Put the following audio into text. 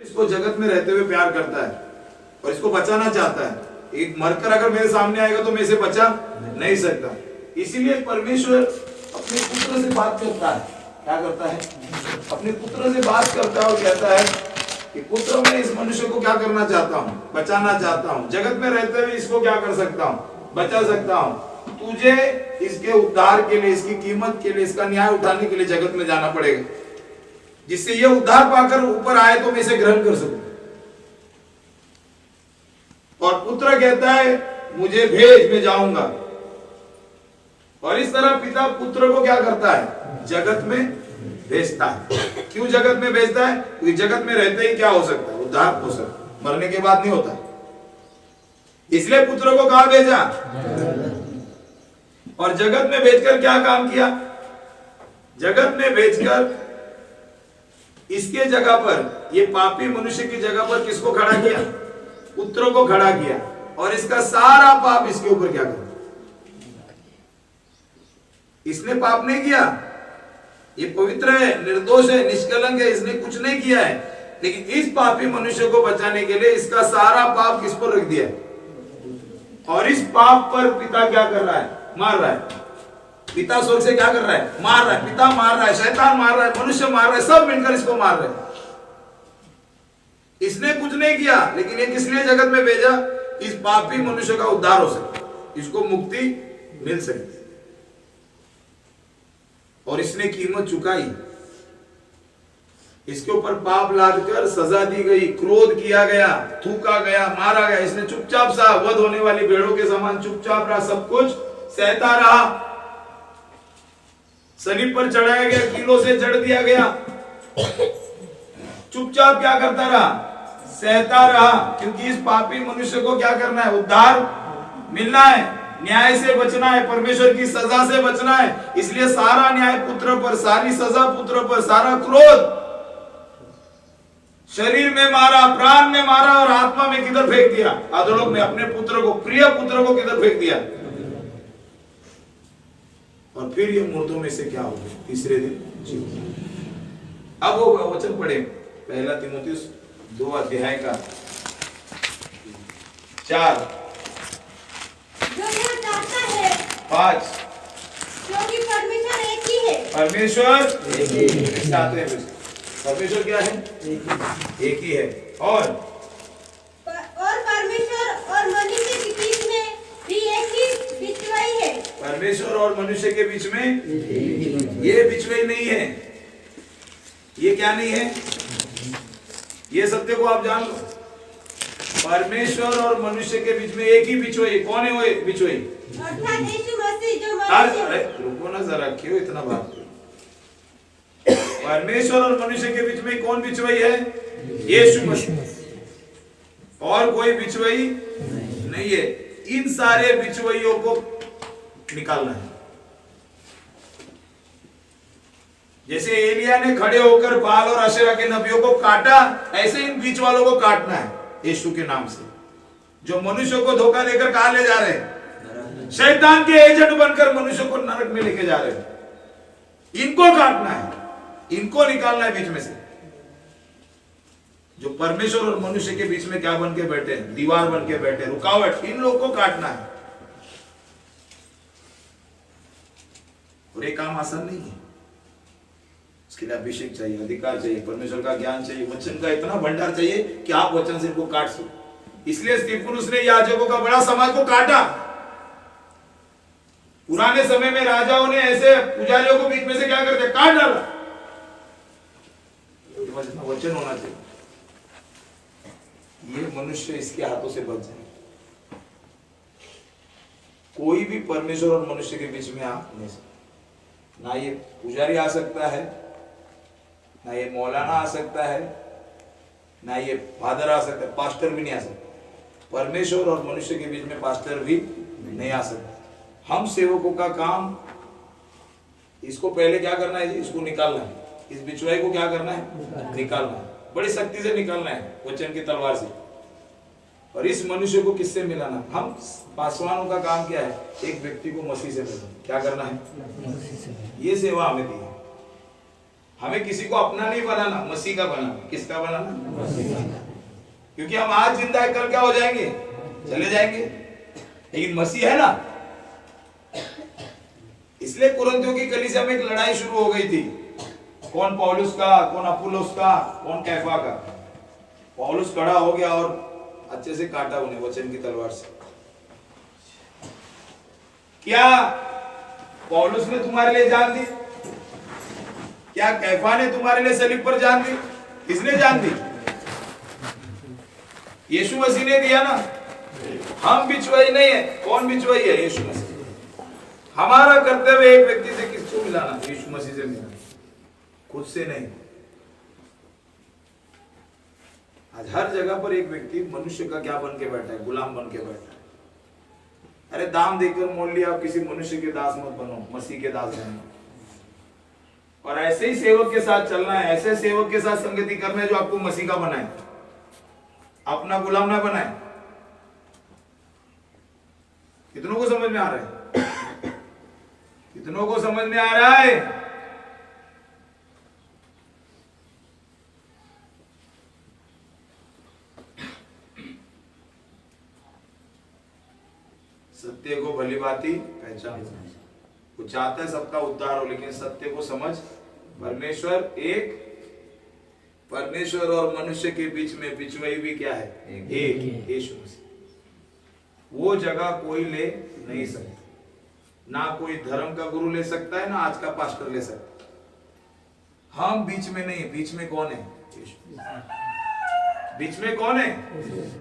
इसको जगत में रहते हुए प्यार करता है और इसको बचाना चाहता है। एक मरकर अगर मेरे सामने आएगा तो मैं इसे बचा नहीं सकता। इसीलिए परमेश्वर अपने पुत्र से बात करता है। क्या करता है? अपने पुत्र से बात करता है और कहता है कि पुत्र, मैं इस मनुष्य को क्या करना चाहता हूँ? बचाना चाहता हूँ। जगत में रहते हुए इसको क्या कर सकता हूँ? बचा सकता हूँ। तुझे इसके उद्धार के लिए, इसकी कीमत के लिए, इसका न्याय उठाने के लिए जगत में जाना पड़ेगा, जिससे ये उद्धार पाकर ऊपर आए तो मैं इसे ग्रहण कर सकूं। और पुत्र कहता है मुझे भेज, मैं जाऊंगा। और इस तरह पिता पुत्र को क्या करता है? जगत में भेजता है। क्यों जगत में भेजता है? क्योंकि जगत में रहते ही क्या हो सकता है? उद्धार हो सकता है, मरने के बाद नहीं होता। इसलिए पुत्र को कहां भेजा? और जगत में भेजकर क्या काम किया? जगत में भेजकर इसके जगह पर, ये पापी मनुष्य की जगह पर किसको खड़ा किया? पुत्र को खड़ा किया। और इसका सारा पाप इसके ऊपर क्या कर? इसने पाप नहीं किया, ये पवित्र है, निर्दोष है, निष्कलंक है, इसने कुछ नहीं किया है। लेकिन इस पापी मनुष्य को बचाने के लिए इसका सारा पाप किस पर रख दिया? और इस पाप पर पिता क्या कर रहा है? मार रहा है। पिता स्वर्ग से क्या कर रहा है? मार रहा है। पिता मार रहा है, शैतान मार रहा है, मनुष्य मार रहा है, सब मिलकर इसको मार रहे हैं। इसने कुछ नहीं किया, लेकिन ये किस लिए जगत में भेजा? इस पापी मनुष्य का उद्धार हो सके, इसको मुक्ति मिल सके। और इसने कीमत चुकाई। इसके ऊपर पाप लादकर सजा दी गई, क्रोध किया गया, थूका गया, मारा गया। इसने चुपचाप सा वध होने वाली भेड़ों के समान चुपचाप रहा, सब कुछ सहता रहा। सलीब पर चढ़ाया गया, कीलों से जड़ दिया गया, चुपचाप क्या करता रहा? सहता रहा। क्योंकि इस पापी मनुष्य को क्या करना है? उद्धार मिलना है, न्याय से बचना है, परमेश्वर की सजा से बचना है। इसलिए सारा न्याय पुत्र पर, सारी सजा पुत्र पर, सारा क्रोध शरीर में मारा, प्राण में मारा और आत्मा में किधर फेंक दिया? अधोलोक में। अपने पुत्र को, प्रिय पुत्र को किधर फेंक दिया? और फिर ये मुर्दों में से क्या हो गया? तीसरे दिन जी। अब वो वचन पढ़े, पहला तीमुथियुस 2 अध्याय का 4 5। क्योंकि परमेश्वर एक ही है। परमेश्वर एक ही है। परमेश्वर क्या है? एक ही है। और परमेश्वर और मनुष्य के बीच में भी एक ही बिचवाई है। परमेश्वर और मनुष्य के बीच में ये बिचवाई नहीं है। ये क्या नहीं है? ये सत्य को आप जान लो। परमेश्वर और मनुष्य के बीच में एक ही बिचवाई। कौन है वो बिचवाई? अर्थात यीशु मसीह जो मनुष्य। अरे रुको ना जरा, क्यों इतना बात? परमेश्वर और मनुष्य के बीच में कौन बिचवाई है? यीशु मसीह। और कोई बिचवाई नहीं है। इन सारे बिचवाइयों को निकालना है। जैसे एलिया ने खड़े होकर बाल और अशेरा के नबियों को काटा, ऐसे इन बीच वालों को काटना है यीशु के नाम से, जो मनुष्य को धोखा देकर कहां ले जा रहे हैं? शैतान के एजेंट बनकर मनुष्य को नरक में लेके जा रहे हैं। इनको काटना है, इनको निकालना है बीच में से। जो परमेश्वर और मनुष्य के बीच में क्या बन के बैठे हैं? दीवार बन के बैठे, रुकावट। इन लोग को काटना है। और ये काम आसान नहीं है। उसके लिए अभिषेक चाहिए, अधिकार चाहिए, परमेश्वर का ज्ञान चाहिए, वचन का इतना भंडार चाहिए कि आप वचन से इनको काट सको। इसलिए स्तिफनुस ने याजकों का बड़ा समाज को काटा। पुराने समय में राजाओं ने ऐसे पुजारियों को बीच में से क्या करते? काट डाला। वचन होना चाहिए, ये मनुष्य इसके हाथों से बच जाए। कोई भी परमेश्वर और मनुष्य के बीच में आ नहीं सकता। ना ये पुजारी आ सकता है, ना ये मौलाना आ सकता है, ना ये फादर आ सकता है, पास्टर भी नहीं आ सकता। परमेश्वर और मनुष्य के बीच में पास्टर भी नहीं आ सकता। हम सेवकों का काम, इसको पहले क्या करना है? इसको निकालना है। इस बिचवाई को क्या करना है? निकालना है। बड़ी शक्ति से निकालना है, वचन की तलवार से। और इस मनुष्य को किससे मिलाना? हम पासवानों का काम क्या है? एक व्यक्ति को मसीह से मिलाना। क्या करना है? ये सेवा हमें दी है। हमें किसी को अपना नहीं बनाना, मसीह का बनाना। किसका बनाना? क्योंकि हम आज जिंदा है, कल क्या हो जाएंगे? चले जाएंगे। लेकिन मसीह है ना। इसलिए कुरिन्थियों की कलीसिया में एक लड़ाई शुरू हो गई थी, कौन पौलुस का, कौन अपुल्लोस का, कौन कैफा का। पौलुस खड़ा हो गया और अच्छे से काटा उन्हें वचन की तलवार से। क्या पौलुस ने तुम्हारे लिए जान दी? क्या कैफा ने तुम्हारे लिए सलीब पर जान दी? किसने जान दी? यीशु मसीह ने दिया ना। हम बिचवाई नहीं है। कौन बिचवाई है? यीशु मसीह। हमारा कर्तव्य एक व्यक्ति से किसको मिलाना? यीशु मसीह से मिलाना, खुद से नहीं। आज हर जगह पर एक व्यक्ति मनुष्य का क्या बन के बैठा है? गुलाम बन के बैठा है। अरे दाम देकर मोल लिया, आप किसी मनुष्य के दास मत बनो, मसीह के दास बनो। और ऐसे ही सेवक के साथ चलना है, ऐसे सेवक के साथ संगति करना है जो आपको मसीह का बनाए, अपना गुलाम ना बनाए। कितनों को समझ में आ रहा है? कितनों को समझ में आ रहा है? सत्य को भली भांति पहचान। वो चाहता है सबका उद्धार हो, लेकिन सत्य को समझ। परमेश्वर एक, परमेश्वर और मनुष्य के बीच में बिचवाई भी क्या है? एक, यीशु मसीह। वो जगह कोई ले नहीं सकता। ना कोई धर्म का गुरु ले सकता है, ना आज का पास्टर ले सकता है। हम बीच में नहीं। बीच में कौन है? यीशु। बीच में कौन है?